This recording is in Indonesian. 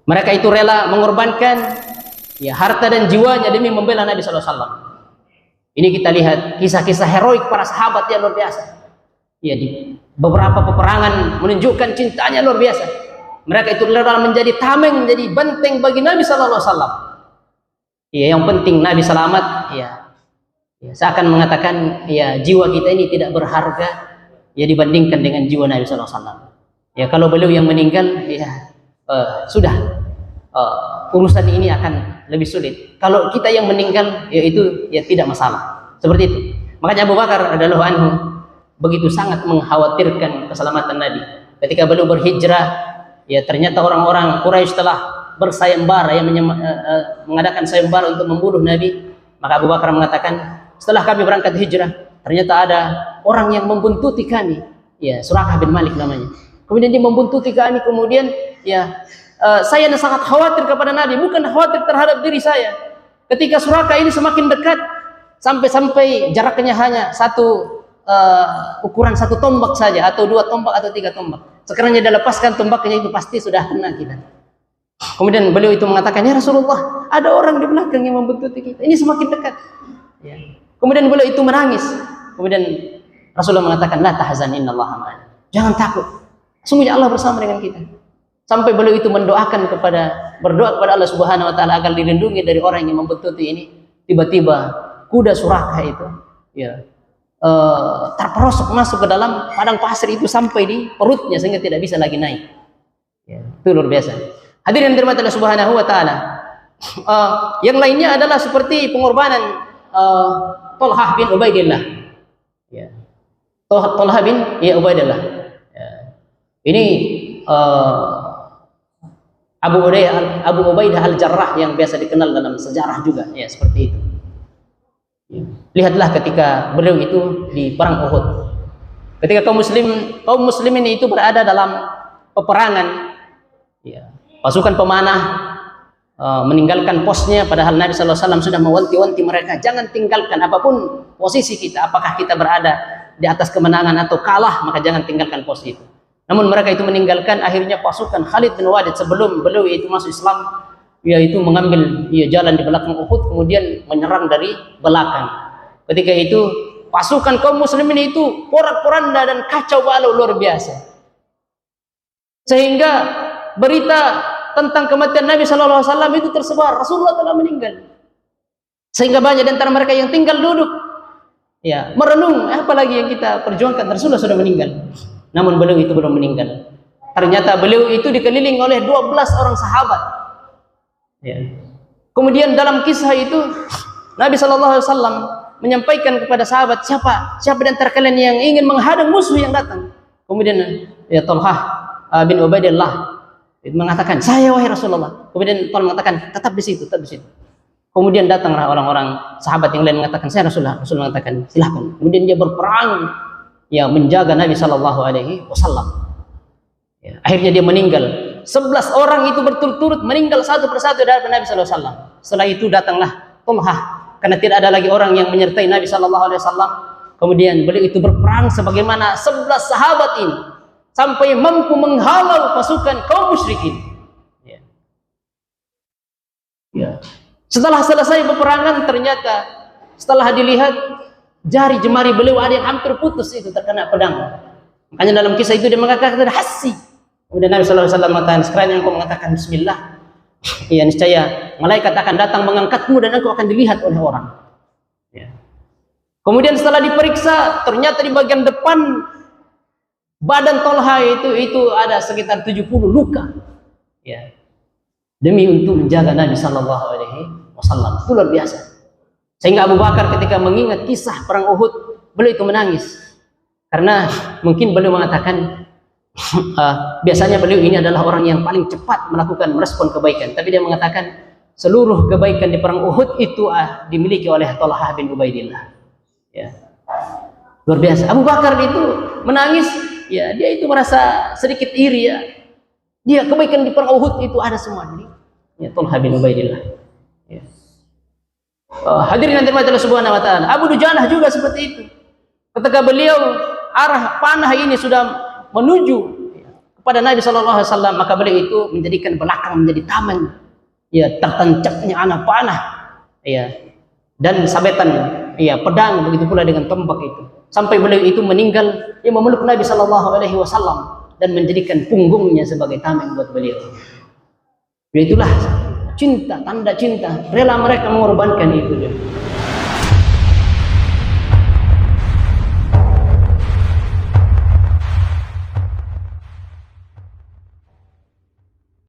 Mereka itu rela mengorbankan ya harta dan jiwanya demi membela Nabi sallallahu alaihi wasallam. Ini kita lihat kisah-kisah heroik para sahabat yang luar biasa. Ya, di beberapa peperangan menunjukkan cintanya luar biasa. Mereka itu rela menjadi tameng, menjadi benteng bagi Nabi sallallahu alaihi wasallam. Ya, yang penting Nabi selamat. Ya, seakan mengatakan ya jiwa kita ini tidak berharga ya dibandingkan dengan jiwa Nabi sallallahu alaihi wasallam. Ya, kalau beliau yang meninggal ya sudah urusan ini akan lebih sulit. Kalau kita yang meninggal ya itu ya tidak masalah. Seperti itu. Makanya Abu Bakar radhiyallahu anhu begitu sangat mengkhawatirkan keselamatan Nabi. Ketika beliau berhijrah, ya ternyata orang-orang Quraisy telah bersayembara yang mengadakan sayembara untuk membunuh Nabi. Maka Abu Bakar mengatakan, setelah kami berangkat hijrah, ternyata ada orang yang membuntuti kami. Ya, Suraqah bin Malik namanya. Kemudian dia membuntuti kami, kemudian ya saya sangat khawatir kepada Nabi, bukan khawatir terhadap diri saya. Ketika Suraqah ini semakin dekat, sampai jaraknya hanya ukuran satu tombak saja, atau 2 tombak atau 3 tombak. Sekiranya dia lepaskan tombaknya itu pasti sudah kena kita. Kemudian beliau itu mengatakan, ya Rasulullah, ada orang di belakang yang membuntuti kita. Ini semakin dekat. Ya. Kemudian beliau itu menangis. Kemudian Rasulullah mengatakan, la tahzan innallaha ma'ana. Jangan takut. Sungguhnya Allah bersama dengan kita. Sampai beliau itu berdoa kepada Allah Subhanahu wa taala agar dilindungi dari orang yang membuntuti ini. Tiba-tiba kuda Suraqah itu ya terperosok masuk ke dalam padang pasir itu sampai di perutnya sehingga tidak bisa lagi naik. Ya, itu luar biasa. Hadirin yang dirahmati Allah Subhanahu wa taala. Yang lainnya adalah seperti pengorbanan Thalhah bin Ubaidillah. Ya. Thalhah bin Ubaidillah. Ya. Ini Abu Ubaidah al-Jarrah yang biasa dikenal dalam sejarah juga, ya seperti itu. Ya. Lihatlah ketika beliau itu di perang Uhud. Ketika kaum muslimin itu berada dalam peperangan, ya, pasukan pemanah meninggalkan posnya, padahal Nabi sallallahu alaihi wasallam sudah mewanti-wanti mereka, jangan tinggalkan apapun posisi kita, apakah kita berada di atas kemenangan atau kalah, maka jangan tinggalkan pos itu. Namun mereka itu meninggalkan. Akhirnya pasukan Khalid bin Walid sebelum beliau itu masuk Islam, yaitu mengambil jalan di belakang Uhud, kemudian menyerang dari belakang. Ketika itu pasukan kaum muslimin itu porak-poranda dan kacau balau luar biasa, sehingga berita tentang kematian Nabi Shallallahu Alaihi Wasallam itu tersebar, Rasulullah telah meninggal, sehingga banyak di antara mereka yang tinggal duduk ya merenung, apalagi yang kita perjuangkan, Rasulullah sudah meninggal. Namun beliau itu belum meninggal. Ternyata beliau itu dikelilingi oleh 12 orang sahabat. Ya. Kemudian dalam kisah itu Nabi Shallallahu Alaihi Wasallam menyampaikan kepada sahabat, siapa di antara kalian yang ingin menghadang musuh yang datang. Kemudian ya Thalhah bin Ubaidillah mengatakan, saya wahai Rasulullah. Kemudian Thalhah mengatakan, tetap di situ. Kemudian datanglah orang-orang sahabat yang lain mengatakan, saya Rasulullah. Rasulullah mengatakan, silahkan. Kemudian dia berperang ya menjaga Nabi Shallallahu Alaihi Wasallam. Ya, akhirnya dia meninggal. 11 orang itu berturut-turut meninggal satu persatu dari Nabi Sallallahu Alaihi Wasallam. Setelah itu datanglah Thalhah, karena tidak ada lagi orang yang menyertai Nabi Sallallahu Alaihi Wasallam. Kemudian beliau itu berperang sebagaimana 11 sahabat ini sampai mampu menghalau pasukan kaum musyrikin. Ya. Ya. Setelah selesai peperangan, ternyata setelah dilihat jari jemari beliau ada yang hampir putus, itu terkena pedang. Makanya dalam kisah itu dia mengatakan hassi. Kemudian Nabi Sallallahu Alaihi Wasallam mengatakan, sekiranya engkau mengatakan Bismillah, ya niscaya malaikat akan datang mengangkatmu dan engkau akan dilihat oleh orang. Ya. Kemudian setelah diperiksa, ternyata di bagian depan badan Thalhah itu ada sekitar 70 luka. Ya. Demi untuk menjaga Nabi Sallallahu Alaihi Wasallam. Itu luar biasa. Sehingga Abu Bakar ketika mengingat kisah perang Uhud, beliau itu menangis. Karena mungkin beliau mengatakan, biasanya beliau ini adalah orang yang paling cepat melakukan merespon kebaikan, tapi dia mengatakan seluruh kebaikan di perang Uhud itu dimiliki oleh Thalhah bin Ubaidillah. Ya. Luar biasa. Abu Bakar itu menangis, ya dia itu merasa sedikit iri ya. Dia kebaikan di perang Uhud itu ada semua ini. Ya, Thalhah bin Ubaidillah. Ya. Hadirin yang dirahmati Allah Subhanahu wa taala. Abu Dujanah juga seperti itu. Ketika beliau arah panah ini sudah menuju pada Nabi Shallallahu Alaihi Wasallam, maka beliau itu menjadikan belakang menjadi tameng, ya tertancapnya anak panah, ya, dan sabetan, ya, pedang, begitu pula dengan tombak itu, sampai beliau itu meninggal, ya, memeluk Nabi Shallallahu Alaihi Wasallam dan menjadikan punggungnya sebagai tameng buat beliau. Itulah cinta, tanda cinta, rela mereka mengorbankan itu.